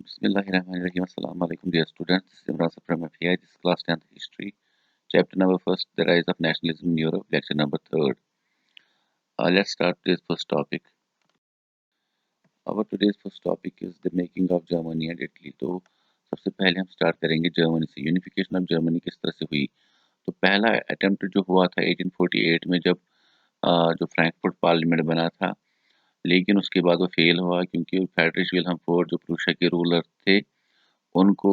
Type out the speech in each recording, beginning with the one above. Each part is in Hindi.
Bismillahirrahmanirrahim. Assalamu alaikum, dear students. This is Imran Safar from FAI. This is class 10th history. Chapter number first, the rise of nationalism in Europe. Lecture number third. Let's start today's first topic. Our today's first topic is the making of Germany and Italy. तो सबसे पहले हम स्टार्ट करेंगे जर्मनी से. यूनिफिकेशन ऑफ जर्मनी किस तरह से हुई. तो पहला अटेम्प्ट जो हुआ था 1848 में, जब जो फ्रैंकफर्ट पार्लियामेंट बना था, लेकिन उसके बाद वो फेल हुआ क्योंकि फ्रेडरिक विल्हेम फोर्ड जो प्रूशिया के रूलर थे, उनको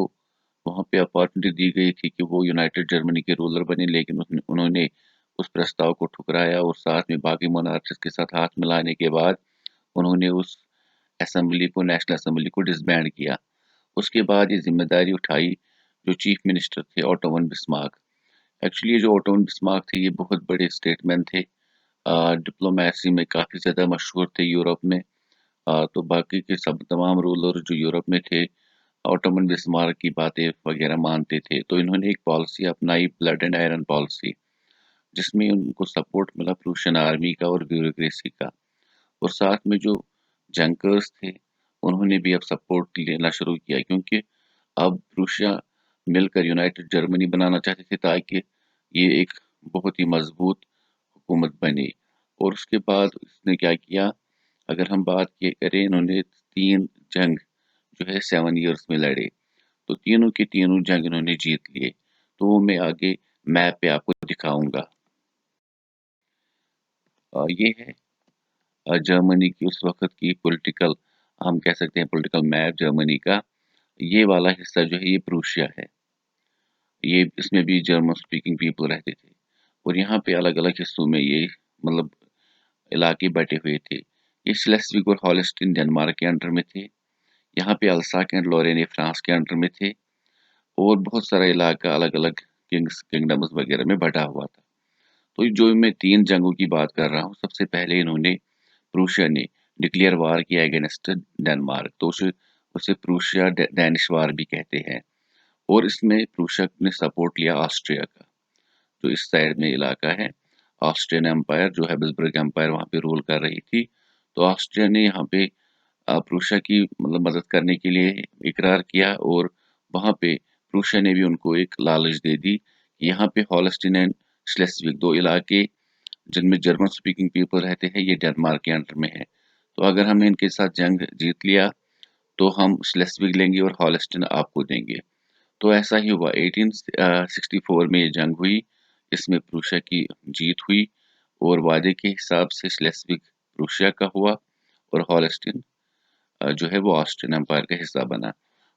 वहाँ पे अपॉर्चुनिटी दी गई थी कि वो यूनाइटेड जर्मनी के रूलर बने, लेकिन उन्होंने उस प्रस्ताव को ठुकराया और साथ में बाकी मोनार्चिस के साथ हाथ मिलाने के बाद उन्होंने उस असेंबली को, नेशनल असेंबली को डिसबैंड किया. उसके बाद ये जिम्मेदारी उठाई जो चीफ मिनिस्टर थे, ऑटोमन बिस्मार्क. एक्चुअली ये जो ऑटोमन बिस्मार्क थे, ये बहुत बड़े स्टेटमैन थे, डिप्लोमेसी में काफ़ी ज़्यादा मशहूर थे यूरोप में. तो बाकी के सब तमाम रूलर जो यूरोप में थे, ऑटोमन बिस्मार्क की बातें वगैरह मानते थे. तो इन्होंने एक पॉलिसी अपनाई, ब्लड एंड आयरन पॉलिसी, जिसमें उनको सपोर्ट मिला प्रूशियन आर्मी का और ब्यूरोक्रेसी का. और साथ में जो जंकर्स थे, उन्होंने भी अब सपोर्ट लेना शुरू किया, क्योंकि अब प्रूशिया मिलकर यूनाइटेड जर्मनी बनाना चाहते थे ताकि ये एक बहुत ही मजबूत हुकूमत बने. और उसके बाद इसने क्या किया, अगर हम बात करें, इन्होंने 3 जंग जो है 7 ईयर्स में लड़े. तो तीनों के तीनों जंग इन्होंने जीत लिए. तो वो मैं आगे मैप पे आपको दिखाऊंगा. ये है जर्मनी की उस वक्त की पॉलिटिकल, हम कह सकते हैं पॉलिटिकल मैप जर्मनी का. ये वाला हिस्सा जो है ये प्रूशिया है. ये इसमें भी जर्मन स्पीकिंग पीपल रहते थे. और यहाँ पे अलग अलग हिस्सों में ये मतलब इलाके बटे हुए थे. ये स्लेस्विग और हॉलस्टीन डेनमार्क के अंडर में थे. यहाँ पे अल्साक एंड लोरेन फ्रांस के अंडर में थे. और बहुत सारा इलाका अलग अलग किंगडम्स वगैरह में बटा हुआ था. तो जो मैं 3 जंगों की बात कर रहा हूँ, सबसे पहले इन्होंने, प्रूशिया ने डिक्लेयर वार किया अगेंस्ट डेनमार्क. तो उसे प्रूशिया डैनिश वार भी कहते हैं. और इसमें प्रूशिया ने सपोर्ट लिया ऑस्ट्रिया का, जो इस साइड में इलाका है. ऑस्ट्रियन एम्पायर जो हैबिसबर्ग एम्पायर वहाँ पे रूल कर रही थी. तो ऑस्ट्रिया ने यहाँ पे प्रूशिया की मतलब मदद करने के लिए इकरार किया. और वहाँ पे प्रूशिया ने भी उनको एक लालच दे दी कि यहाँ पे हॉलस्टीन एंड स्लेस्विग 2 इलाके जिनमें जर्मन स्पीकिंग पीपल रहते हैं, ये डेनमार्क के अंडर में है. तो अगर हमने इनके साथ जंग जीत लिया तो हम स्लेस्विग लेंगे और हॉलस्टीन आपको देंगे. तो ऐसा ही हुआ. 1864 में ये जंग हुई. इसमें प्रूशिया की जीत हुई और वादे के हिसाब से स्लेस्विग प्रूशिया का हुआ और हॉलस्टीन जो है वो ऑस्ट्रियन एम्पायर का हिस्सा बना.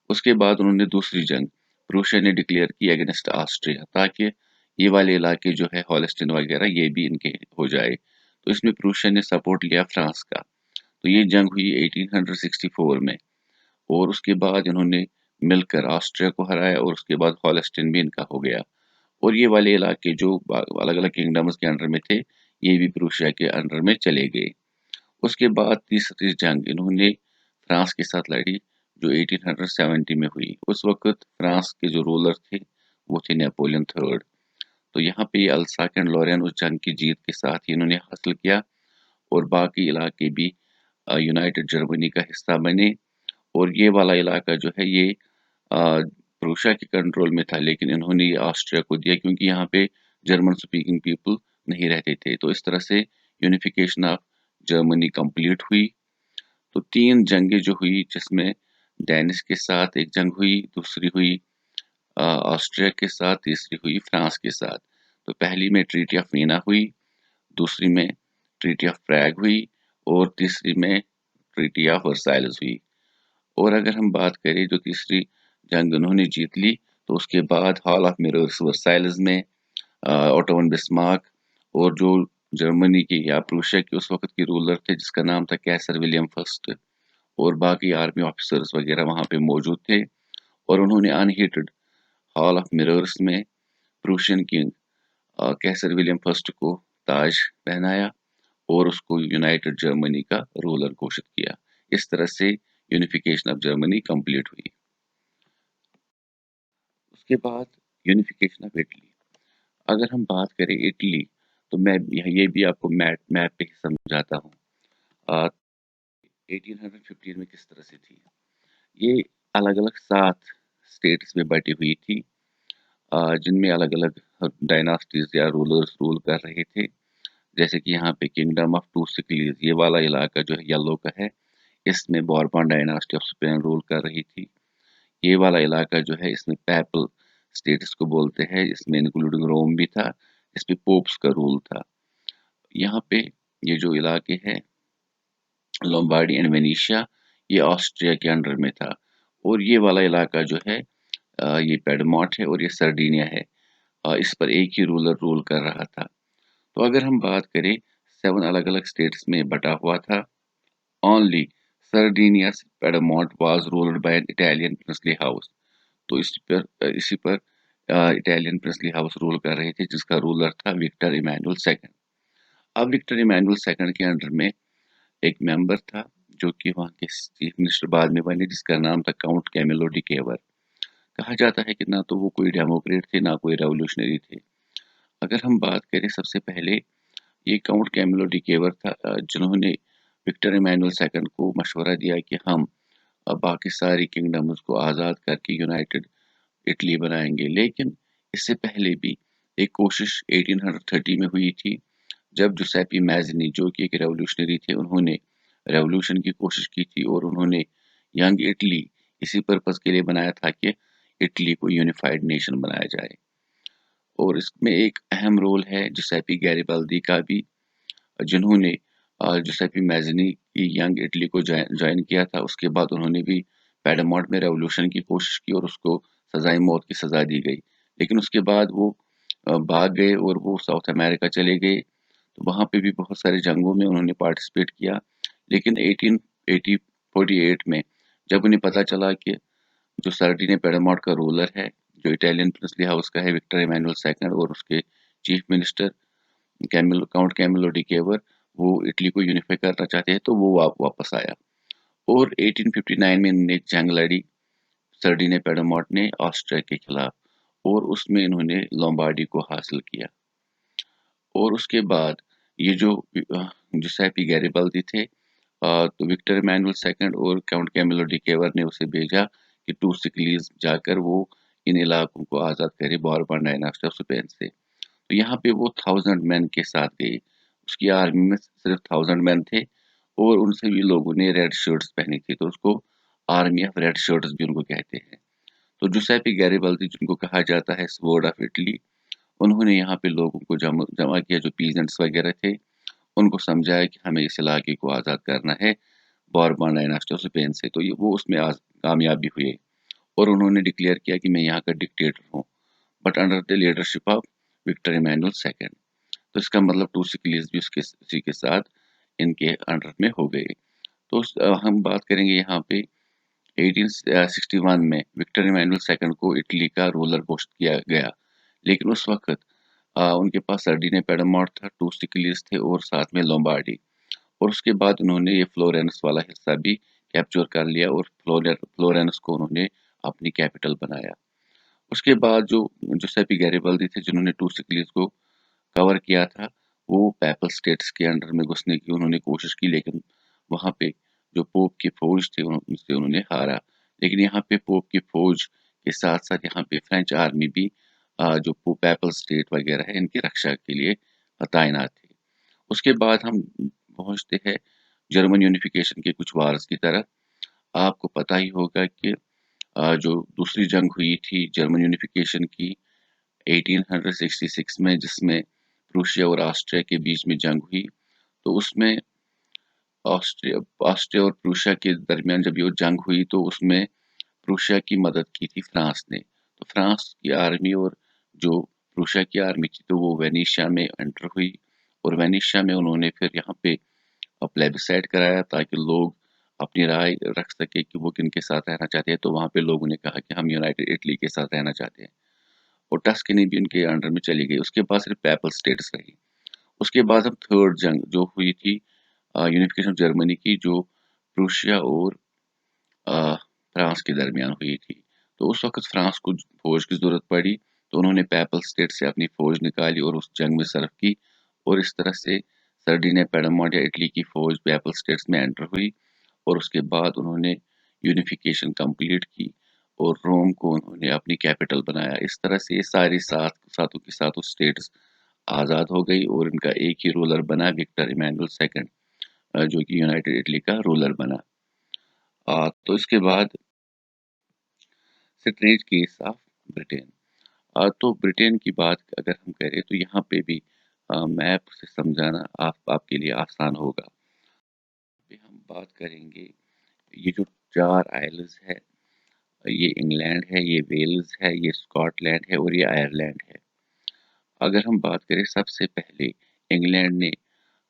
उसके बाद उन्होंने दूसरी जंग प्रूशिया ने डिक्लेयर की अगेंस्ट ऑस्ट्रिया, ताकि ये वाले इलाके जो है हॉलस्टीन वगैरह ये भी इनके हो जाए. तो इसमें प्रूशिया ने सपोर्ट लिया फ्रांस का. तो ये जंग हुई 1864 में. और उसके बाद इन्होंने मिलकर ऑस्ट्रिया को हराया और उसके बाद हॉलस्टीन भी इनका हो गया. और ये वाले इलाके जो अलग अलग किंगडम्स के अंडर में थे, ये भी प्रूशिया के अंडर में चले गए. उसके बाद तीसरी जंग इन्होंने फ्रांस के साथ लड़ी, जो 1870 में हुई. उस वक्त फ्रांस के जो रूलर थे वो थे नेपोलियन थर्ड. तो यहाँ पे अल्साक एंड लोरेन उस जंग की जीत के साथ ही इन्होंने हासिल किया और बाकी इलाके भी यूनाइटेड जर्मनी का हिस्सा बने. और ये वाला इलाका जो है ये प्रूशिया के कंट्रोल में था, लेकिन इन्होंने ये ऑस्ट्रिया को दिया क्योंकि यहाँ पे जर्मन स्पीकिंग पीपल नहीं रहते थे. तो इस तरह से यूनिफिकेशन ऑफ जर्मनी कंप्लीट हुई. तो 3 जंगें जो हुई, जिसमें डेनिश के साथ एक जंग हुई, दूसरी हुई ऑस्ट्रिया के साथ, तीसरी हुई फ्रांस के साथ. तो पहली में ट्रीटी ऑफ वीना हुई, दूसरी में ट्रीटी ऑफ प्रैग हुई और तीसरी में ट्रीटी ऑफ वर्साइल्स हुई. और अगर हम बात करें जो तीसरी जंग उन्होंने जीत ली, तो उसके बाद हॉल ऑफ मिरर्स वर्साइल्स में ऑटोमन बिस्मार्क और जो जर्मनी की या प्रूशिया के उस वक्त के रूलर थे जिसका नाम था कैसर विलियम फर्स्ट, और बाकी आर्मी ऑफिसर्स वगैरह वहाँ पे मौजूद थे. और उन्होंने अनहीटेड हॉल ऑफ मिरर्स में प्रूशियन किंग कैसर विलियम फर्स्ट को ताज पहनाया और उसको यूनाइटेड जर्मनी का रूलर घोषित किया. इस तरह से यूनिफिकेशन ऑफ जर्मनी कंप्लीट हुई. उसके बाद यूनिफिकेशन ऑफ इटली. अगर हम बात करें इटली, तो मैं ये भी आपको मैप पे समझाता हूँ. 1815 में किस तरह से थी. ये अलग-अलग 7 स्टेट्स में बटी हुई थी, जिनमें अलग-अलग डायनास्टीज़ या रूलर्स रूल कर रहे थे। जैसे कि यहाँ पे किंगडम ऑफ टू सिकलीज़, ये वाला इलाका जो है येलो का है, इसमें Bourbon dynasty of Spain rule कर रही थी। ये वाला इलाका जो है इसमें पैपल स्टेट इसको बोलते हैं, इसमें इंक्लूडिंग रोम भी था, इसपे पोप्स का रूल था। यहाँ पे ये जो इलाके हैं लोम्बार्डी एंड वेनेशिया, ये ऑस्ट्रिया के अंडर में था। और ये वाला इलाका जो है ये पेडमोंट है और ये सर्डिनिया है। इस पर एक ही रूलर रूल कर रहा था। तो अगर हम बात करें 7 अलग-अलग स्टेट्स में बटा हुआ था। Only Sardinia's Piedmont was ruled by an Italian princely house। तो इसी पर इटालियन प्रिंसली हाउस रूल कर रहे थे, जिसका रूलर था विक्टर इमैनुअल सेकंड। अब विक्टर इमैनुअल सेकंड के अंडर में एक मेंबर था, जो कि वहाँ के चीफ मिनिस्टर बाद में बने, जिसका नाम था काउंट कैमिलो डी केवर। कहा जाता है कि ना तो वो कोई डेमोक्रेट थे, ना कोई रेवोल्यूशनरी थे। अगर हम बात करें सबसे पहले, ये काउंट कैमिलो डी केवर था, जिन्होंने विक्टर इमैनुअल सेकंड को मशवरा दिया कि हम बाकी सारी किंगडम्स को आज़ाद करके यूनाइटेड इटली बनाएंगे। लेकिन इससे पहले भी एक कोशिश 1830 में हुई थी, जब जुसेपी मैज़नी, जो कि एक रेवोल्यूशनरी थे, उन्होंने रेवोल्यूशन की कोशिश की थी और उन्होंने यंग इटली इसी पर्पस के लिए बनाया था कि इटली को यूनिफाइड नेशन बनाया जाए। और इसमें एक अहम रोल है जुसेपी गैरिबाल्दी का भी, जिन्होंने जुसेपी मैज़नी की यंग इटली को ज्वाइन किया था। उसके बाद उन्होंने भी पैडमोंट में रेवोल्यूशन की कोशिश की और उसको सजाए मौत की सजा दी गई। लेकिन उसके बाद वो भाग गए और वो साउथ अमेरिका चले गए। तो वहाँ पे भी बहुत सारे जंगों में उन्होंने पार्टिसिपेट किया। लेकिन 1848 में जब उन्हें पता चला कि जो सर्डिनिया पैडमोंट का रूलर है, जो इटालियन प्रिंसली हाउस का है विक्टर इमैनुअल सेकंड, और उसके chief minister count Camillo di Cavour, वो इटली को यूनिफाई करना चाहते हैं, तो वो वापस आया। और 1859 में इन्होंने एक जंग लड़ी सर्डिनिया पैडमोंट ने ऑस्ट्रिया के खिलाफ, और उसमें इन्होंने लोम्बार्डी को हासिल किया। और उसके बाद ये जो जुसेपी गैरिबाल्दी थे, तो विक्टर इमैनुअल सेकंड और काउंट कैमिलो डी केवर ने उसे भेजा कि टू सिकलीज जाकर वो इन इलाकों को आज़ाद करे बोरबन डायनास्टी ऑफ स्पेन से। तो यहाँ पे वो 1000 मैन के साथ गए। उसकी आर्मी में सिर्फ 1000 मैन थे और उन सभी लोगों ने रेड शर्ट्स पहनी थी, तो उसको आर्मी ऑफ रेड शर्ट्स भी उनको कहते हैं। तो जुसेपी गैरिबाल्दी, जिनको कहा जाता है स्वॉर्ड ऑफ इटली, उन्होंने यहाँ पे लोगों को जमा किया, जो पीजेंट्स वगैरह थे, उनको समझाया कि हमें इस इलाके को आज़ाद करना है बोरबन डायनास्टी ऑफ स्पेन से। तो ये वो उसमें कामयाब भी हुए और उन्होंने डिक्लेयर किया कि मैं यहाँ का डिक्टेटर हूँ, but under the leadership of Victor Emmanuel second. तो इसका मतलब टू सिकलीज भी उसी के साथ इनके अंडर में हो गए। तो हम बात करेंगे यहाँ पे 1861 में विक्टर इमैनुअल सेकंड को इटली का रूलर घोषित किया गया। लेकिन उस वक्त उनके पास सर्डिनिया पैडमोंट था, टू सिकलीज थे और साथ में लोम्बार्डी। और उसके बाद उन्होंने ये फ्लोरेंस वाला हिस्सा भी कैप्चर कर लिया और फ्लोरेंस को उन्होंने अपनी कैपिटल बनाया। उसके बाद जो जुसेपी गैरिबाल्दी थे, जिन्होंने टू सिकलीज को कवर किया था, वो पैपल स्टेट्स के अंडर में घुसने की उन्होंने कोशिश की, लेकिन वहाँ पे जो पोप की फौज थी उनसे उन्होंने हारा। लेकिन यहाँ पे पोप की फौज के साथ साथ यहाँ पे फ्रेंच आर्मी भी जो पैपल स्टेट वगैरह है इनकी रक्षा के लिए तैनात थी। उसके बाद हम पहुंचते हैं जर्मन यूनिफिकेशन के कुछ वार्स की तरफ। आपको पता ही होगा कि जो दूसरी जंग हुई थी जर्मन यूनिफिकेशन की 1866 में, जिसमें प्रूशिया और ऑस्ट्रिया के बीच में जंग हुई, तो उसमें ऑस्ट्रिया ऑस्ट्रिया और प्रूशिया के दरमियान जब ये जंग हुई, तो उसमें प्रूशिया की मदद की थी फ्रांस ने। तो फ्रांस की आर्मी और जो प्रूशिया की आर्मी थी, तो वो वेनिशिया में एंटर हुई और वेनिशिया में उन्होंने फिर यहाँ पे प्लेबिसाइड कराया, ताकि लोग अपनी राय रख सके कि वो किन के साथ रहना चाहते हैं। तो वहाँ पे लोगों ने कहा कि हम यूनाइटेड इटली के साथ रहना चाहते हैं, और टस्कनी भी उनके अंडर में चली गई। उसके बाद सिर्फ पैपल स्टेट्स रही। उसके बाद हम थर्ड जंग जो हुई थी यूनिफिकेशन ऑफ जर्मनी की, जो प्रूशिया और फ्रांस के दरमियान हुई थी। तो उस वक्त फ्रांस को फौज की जरूरत पड़ी, तो उन्होंने पैपल स्टेट से अपनी फौज निकाली और उस जंग में सर्व की, और इस तरह से सर्डिनिया पैडमोंट या इटली की फौज पैपल स्टेट्स में एंटर हुई। और उसके बाद उन्होंने यूनिफिकेशन कंप्लीट की और रोम को उन्होंने अपनी कैपिटल बनाया। इस तरह से ये सारी सातों की सातों स्टेट्स आज़ाद हो गई और इनका एक ही रूलर बना विक्टर इमैनुअल सेकंड, जो कि यूनाइटेड इटली का रूलर बना। तो इसके बाद स्ट्रेंज केस ऑफ ब्रिटेन। तो ब्रिटेन की बात अगर हम करें तो यहाँ पे भी मैप से समझाना आपके लिए आसान होगा। पे हम बात करेंगे, ये जो 4 आइलैंड्स है, ये इंग्लैंड है, ये वेल्स है, ये स्कॉटलैंड है और ये आयरलैंड है। अगर हम बात करें सबसे पहले इंग्लैंड ने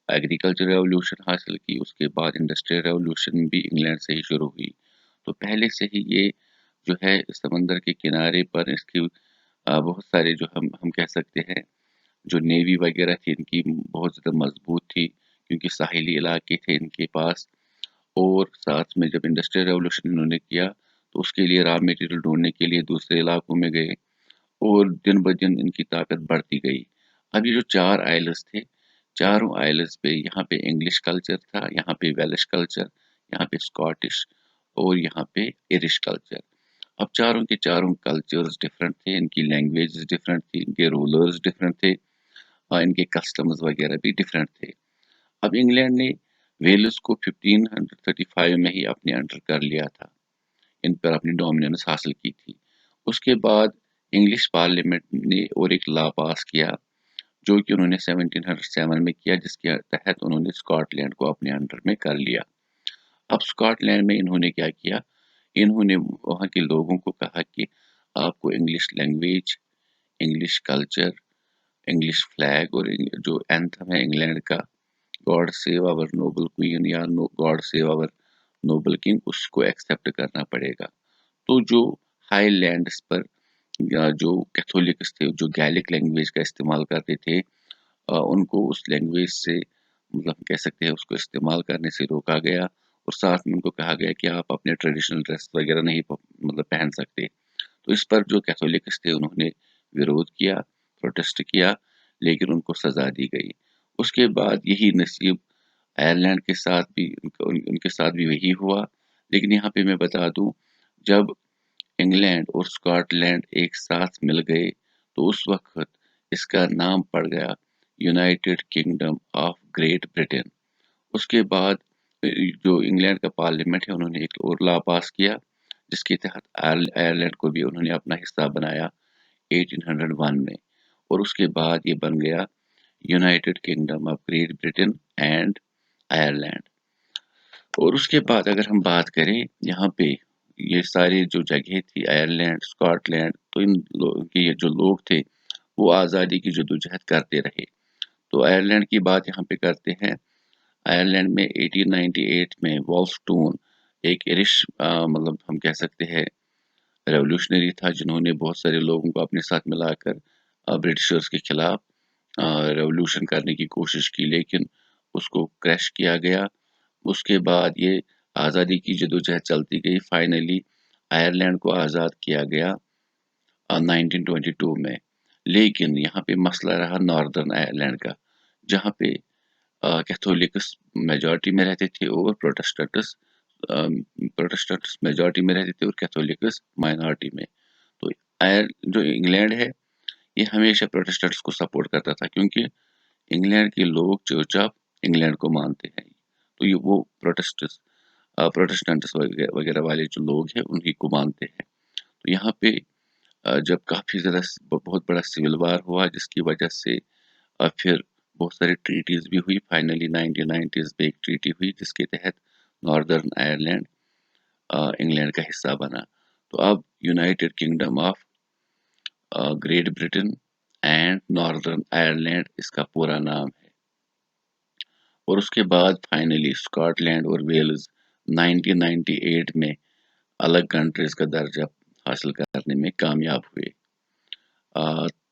एग्रीकल्चर रेवोल्यूशन हासिल की, उसके बाद इंडस्ट्रियल रेवोल्यूशन भी इंग्लैंड से ही शुरू हुई। तो पहले से ही ये जो है समंदर के किनारे पर इसकी बहुत सारे जो हम कह सकते हैं जो नेवी वगैरह थी इनकी बहुत ज़्यादा मजबूत थी, क्योंकि साहिली इलाके थे इनके पास। और साथ में जब इंडस्ट्रियल रेवोल्यूशन इन्होंने किया तो उसके लिए रॉ मटेरियल ढूंढने के लिए दूसरे इलाकों में गए और दिन ब दिन इनकी ताकत बढ़ती गई। अब ये जो 4 आइलैंड्स थे, चारों आइलैंड्स पे यहाँ पे इंग्लिश कल्चर था, यहाँ पे वेल्श कल्चर, यहाँ पे स्कॉटिश और यहाँ पे इरिश कल्चर। अब चारों के चारों कल्चर्स डिफरेंट थे, इनकी लैंग्वेजेस डिफरेंट थी, इनके रूलर्स डिफरेंट थे और इनके कस्टम्स वगैरह भी डिफरेंट थे। अब इंग्लैंड ने वेल्स को 1535 में ही अपने अंडर कर लिया था, इन पर अपनी डोमिनेंस हासिल की थी। उसके बाद इंग्लिश पार्लियामेंट ने और एक लॉ पास किया जो कि उन्होंने 1707 में किया, जिसके तहत उन्होंने स्कॉटलैंड को अपने अंडर में कर लिया। अब स्कॉटलैंड में इन्होंने क्या किया, इन्होंने वहाँ के लोगों को कहा कि आपको English language, English culture, English flag और जो एंथम है इंग्लैंड का, God save our noble queen या God save our noble king, उसको एक्सेप्ट करना पड़ेगा। तो जो हाईलैंड्स पर या जो कैथोलिक्स थे जो गैलिक लैंग्वेज का इस्तेमाल करते थे, उनको उस लैंग्वेज से मतलब हम कह सकते हैं उसको इस्तेमाल करने से रोका गया और साथ में उनको कहा गया कि आप अपने ट्रेडिशनल ड्रेस वगैरह नहीं मतलब पहन सकते। तो इस पर जो कैथोलिक्स थे उन्होंने विरोध किया, प्रोटेस्ट किया, लेकिन उनको सजा दी गई। उसके बाद यही नसीब आयरलैंड के साथ भी उनके साथ भी वही हुआ। लेकिन यहाँ पे मैं बता दूं, जब इंग्लैंड और स्कॉटलैंड एक साथ मिल गए तो उस वक्त इसका नाम पड़ गया United kingdom of great Britain. उसके बाद जो इंग्लैंड का पार्लियामेंट है उन्होंने एक और लॉ पास किया जिसके तहत आयरलैंड को भी उन्होंने अपना हिस्सा बनाया 1801 में, और उसके बाद ये बन गया United kingdom of great Britain and Ireland. और उसके बाद अगर हम बात करें यहाँ पे ये सारी जो जगह थी आयरलैंड, स्कॉटलैंड, तो इन लोगों के ये जो लोग थे वो आज़ादी की जद्दोजहद करते रहे। तो आयरलैंड की बात यहाँ पे करते हैं। आयरलैंड में 1898 में वॉल्फस्टोन एक इरिश मतलब हम कह सकते हैं रेवोल्यूशनरी था, जिन्होंने बहुत सारे लोगों को अपने साथ मिलाकर ब्रिटिशर्स के खिलाफ रेवोल्यूशन करने की कोशिश की, लेकिन उसको क्रैश किया गया। उसके बाद ये आज़ादी की जदोजहद चलती गई, फाइनली आयरलैंड को आज़ाद किया गया 1922 में। लेकिन यहाँ पे मसला रहा नॉर्दर्न आयरलैंड का, जहाँ पे कैथोलिक्स मेजॉरिटी में रहते थे और प्रोटेस्टेंट्स मेजॉरिटी में रहते थे और कैथोलिक्स माइनॉरिटी में। तो आयर जो इंग्लैंड है ये हमेशा प्रोटेस्टेंट्स को सपोर्ट करता था, क्योंकि इंग्लैंड के लोग चुपचाप इंग्लैंड को मानते हैं। तो ये वो प्रोटेस्टेंट्स वगैरह वाले जो लोग हैं उन्हीं को मानते हैं। तो यहाँ पे जब काफ़ी ज़्यादा बहुत बड़ा सिविल वार हुआ, जिसकी वजह से फिर बहुत सारी ट्रीटीज भी हुई। फाइनली 1990s में एक ट्रीटी हुई जिसके तहत नॉर्दर्न आयरलैंड इंग्लैंड का हिस्सा बना। तो अब United kingdom of great Britain and northern Ireland इसका पूरा नाम है। और उसके बाद फाइनली स्कॉटलैंड और वेल्स 1998 में अलग कंट्रीज का दर्जा हासिल करने में कामयाब हुए।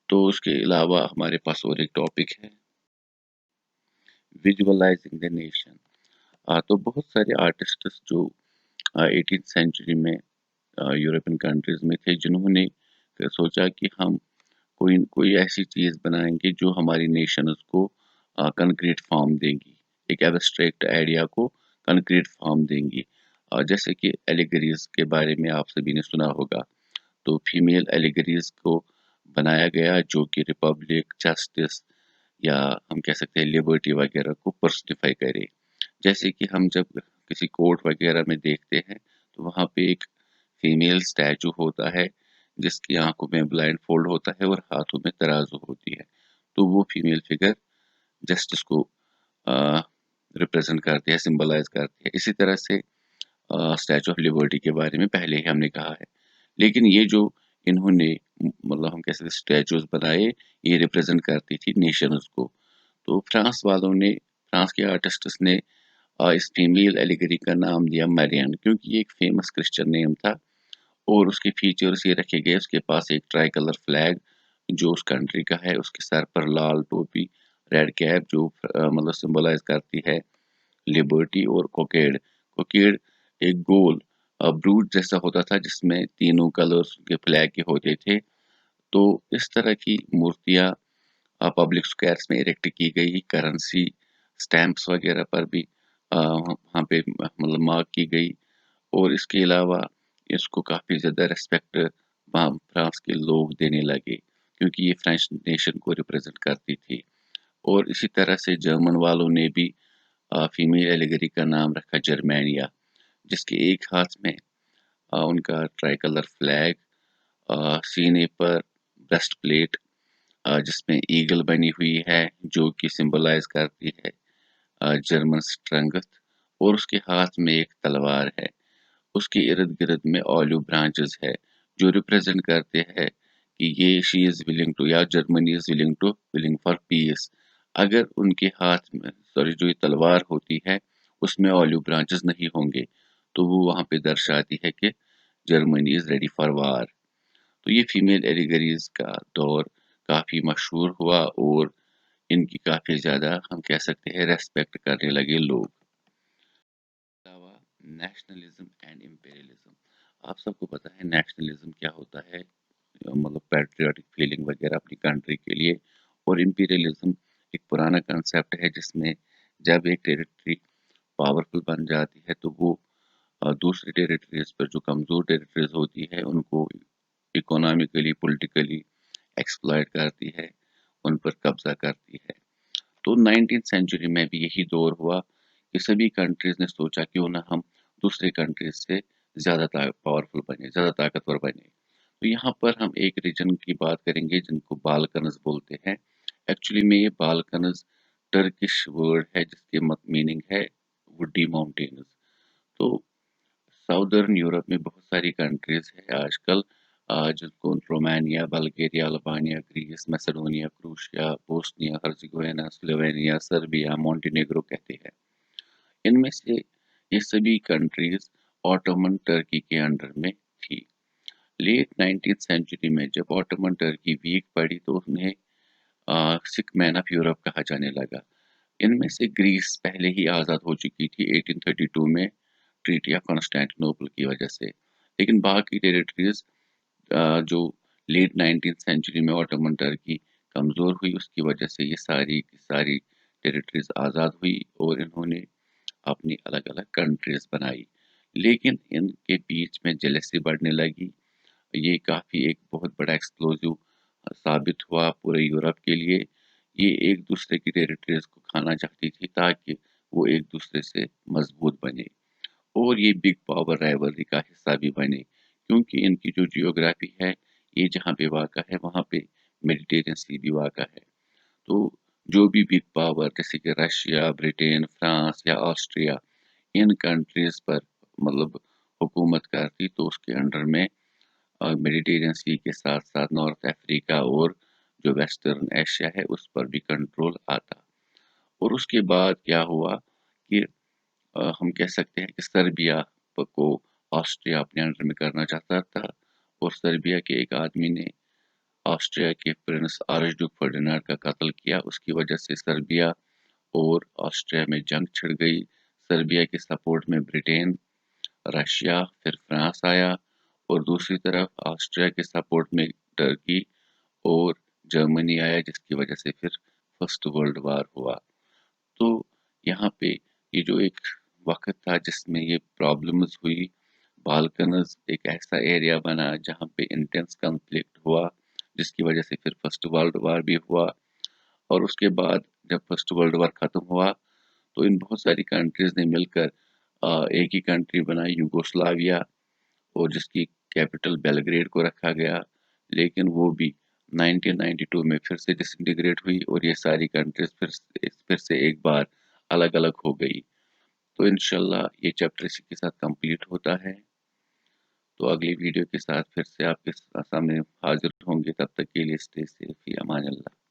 तो उसके अलावा हमारे पास और एक टॉपिक है विजुअलाइजिंग द नेशन। तो बहुत सारे आर्टिस्ट्स जो 18th सेंचुरी में यूरोपियन कंट्रीज में थे, जिन्होंने फिर सोचा कि हम कोई कोई ऐसी चीज़ बनाएंगे जो हमारी नेशंस को कंक्रीट फॉर्म देंगी, एक एब्स्ट्रैक्ट आइडिया को कंक्रीट फॉर्म देंगी। जैसे कि एलिगरीज के बारे में आप सभी ने सुना होगा। तो फीमेल एलिगरीज को बनाया गया जो कि रिपब्लिक, जस्टिस या हम कह सकते हैं लिबर्टी वगैरह को पर्सनिफाई करे। जैसे कि हम जब किसी कोर्ट वगैरह में देखते हैं तो वहाँ पे एक फीमेल स्टैचू होता है जिसकी आंखों में ब्लाइंड फोल्ड होता है और हाथों में तराजू होती है। तो वो फीमेल फिगर जस्टिस को रिप्रेजेंट करती है, सिंबलाइज करती है। इसी तरह से स्टैचू ऑफ लिबर्टी के बारे में पहले ही हमने कहा है। लेकिन ये जो इन्होंने मतलब हम कैसे स्टैचूज बनाए, ये रिप्रेजेंट करती थी नेशंस को। तो फ्रांस वालों ने, फ्रांस के आर्टिस्ट्स ने इस फीमेल एलिगरी का नाम दिया मैरियन, क्योंकि ये एक फेमस क्रिश्चियन नेम था। और उसके फीचर्स ये रखे गए, उसके पास एक ट्राई कलर फ्लैग जो उस कंट्री का है, उसके सर पर लाल टोपी, रेड कैप जो मतलब सिंबलाइज करती है लिबर्टी, और कोकेड। कोकेड एक गोल ब्रूच जैसा होता था जिसमें तीनों कलर्स के फ्लैग के होते थे। तो इस तरह की मूर्तियां पब्लिक स्क्वायर्स में इरेक्ट की गई, करेंसी स्टैंप्स वगैरह पर भी वहाँ पे मतलब मार्क की गई। और इसके अलावा इसको काफ़ी ज़्यादा रिस्पेक्ट वहाँ फ्रांस के लोग देने लगे, क्योंकि ये फ्रेंच नेशन को रिप्रेजेंट करती थी। और इसी तरह से जर्मन वालों ने भी फीमेल एलिगरी का नाम रखा जर्मेनिया, जिसके एक हाथ में उनका ट्राई कलर फ्लैग, सीने पर ब्रेस्ट प्लेट जिसमें ईगल बनी हुई है जो कि सिंबलाइज करती है जर्मन स्ट्रेंथ, और उसके हाथ में एक तलवार है। उसके इर्द गिर्द में ऑलिव ब्रांचेस है जो रिप्रेजेंट करते हैं कि ये शी इज विलिंग टू, या Germany is willing for piece. अगर उनके हाथ में, सॉरी, जो ये तलवार होती है उसमें ऑलिव ब्रांचेस नहीं होंगे तो वो वहां पे दर्शाती है कि जर्मनी इज रेडी फॉर वार। तो ये फीमेल एलिगरीज का दौर काफी मशहूर हुआ और इनकी काफी ज्यादा हम कह सकते हैं रेस्पेक्ट करने लगे लोग। अलावा नेशनलिज्म एंड इंपीरियलिज्म, आप सबको पता है नेशनलिज्म क्या होता है, मतलब पैट्रियोटिक फीलिंग वगैरह अपनी कंट्री के लिए। और इंपीरियलिज्म एक पुराना कंसेप्ट है जिसमें जब एक टेरिटरी पावरफुल बन जाती है तो वो दूसरी टेरिटरीज पर, जो कमजोर टेरिटरीज होती है, उनको इकोनॉमिकली, पॉलिटिकली एक्सप्लॉइट करती है, उन पर कब्जा करती है। तो 19th सेंचुरी में भी यही दौर हुआ कि सभी कंट्रीज ने सोचा क्यों ना हम दूसरे कंट्रीज से ज्यादा पावरफुल बने, ज्यादा ताकतवर बने। तो यहाँ पर हम एक रीजन की बात करेंगे जिनको बालकन्स बोलते हैं। एक्चुअली में ये बालकन्स टर्किश वर्ड है जिसके मीनिंग है वुडी माउंटेन्स। तो साउदर्न यूरोप में बहुत सारी कंट्रीज है आजकल, जिनको Romania, Bulgaria, Albania, Greece, Macedonia, Croatia, Bosnia Herzegovina, Slovenia, Serbia, Montenegro कहते हैं। इनमें से ये सभी कंट्रीज ऑटोमन टर्की के अंडर में थी। लेट 19th सेंचुरी में जब ऑटोमन टर्की वीक पड़ी तो उन्हें सिक मैन ऑफ यूरोप कहा जाने लगा। इनमें से ग्रीस पहले ही आज़ाद हो चुकी थी 1832 में ट्रीटी ऑफ कॉन्स्टेंटिनोपल की वजह से। लेकिन बाकी टेरिटरीज जो लेट 19th सेंचुरी में ऑटोमन टर्की कमज़ोर हुई उसकी वजह से ये सारी की सारी टेरिटरीज आज़ाद हुई और इन्होंने अपनी अलग अलग कंट्रीज बनाई। लेकिन इनके बीच में जेलसी बढ़ने लगी। ये काफ़ी एक बहुत बड़ा एक्सप्लोजिव साबित हुआ पूरे यूरोप के लिए। ये एक दूसरे की टेरिटरीज को खाना चाहती थी ताकि वो एक दूसरे से मजबूत बने और ये बिग पावर राइवलरी का हिस्सा भी बने, क्योंकि इनकी जो जियोग्राफी है, ये जहाँ पे वाक़ा है वहाँ पे मेडिटेरियन सी भी वाक़ा है। तो जो भी बिग पावर जैसे कि रशिया, ब्रिटेन, फ्रांस या ऑस्ट्रिया इन कंट्रीज पर मतलब हुकूमत करती तो उसके अंडर में मेडिटेरियन सी के साथ साथ नॉर्थ अफ्रीका और जो वेस्टर्न एशिया है उस पर भी कंट्रोल आता। और उसके बाद क्या हुआ कि हम कह सकते हैं कि सर्बिया को ऑस्ट्रिया अपने अंडर में करना चाहता था और सर्बिया के एक आदमी ने ऑस्ट्रिया के प्रिंस आर्चड्यूक फर्डिनांड का कत्ल किया। उसकी वजह से सर्बिया और ऑस्ट्रिया में जंग छिड़ गई। सर्बिया के सपोर्ट में ब्रिटेन, रशिया, फिर फ्रांस आया और दूसरी तरफ ऑस्ट्रिया के सपोर्ट में टर्की और जर्मनी आया, जिसकी वजह से फिर फर्स्ट वर्ल्ड वार हुआ। तो यहाँ पे ये जो एक वक़्त था जिसमें ये प्रॉब्लम्स हुई। बाल्कन्स एक ऐसा एरिया बना जहाँ पे इंटेंस कॉन्फ्लिक्ट हुआ, जिसकी वजह से फिर फर्स्ट वर्ल्ड वॉर भी हुआ। और उसके बाद जब फर्स्ट वर्ल्ड वॉर ख़त्म हुआ, तो इन बहुत सारी कंट्रीज़ ने मिलकर एक ही कंट्री बनाई, यूगोस्लाविया, और जिसकी कैपिटल बेलग्रेड को रखा गया। लेकिन वो भी 1992 में फिर से डिसइंटीग्रेट हुई और ये सारी कंट्रीज़ फिर से एक बार अलग-अलग हो गई। तो इंशाल्लाह ये चैप्टर इसी के साथ कंप्लीट होता है। तो अगली वीडियो के साथ फिर से आपके सामने हाज़िर होंगे, तब तक के लिए स्टे सेफ, फ़ी अमान अल्लाह।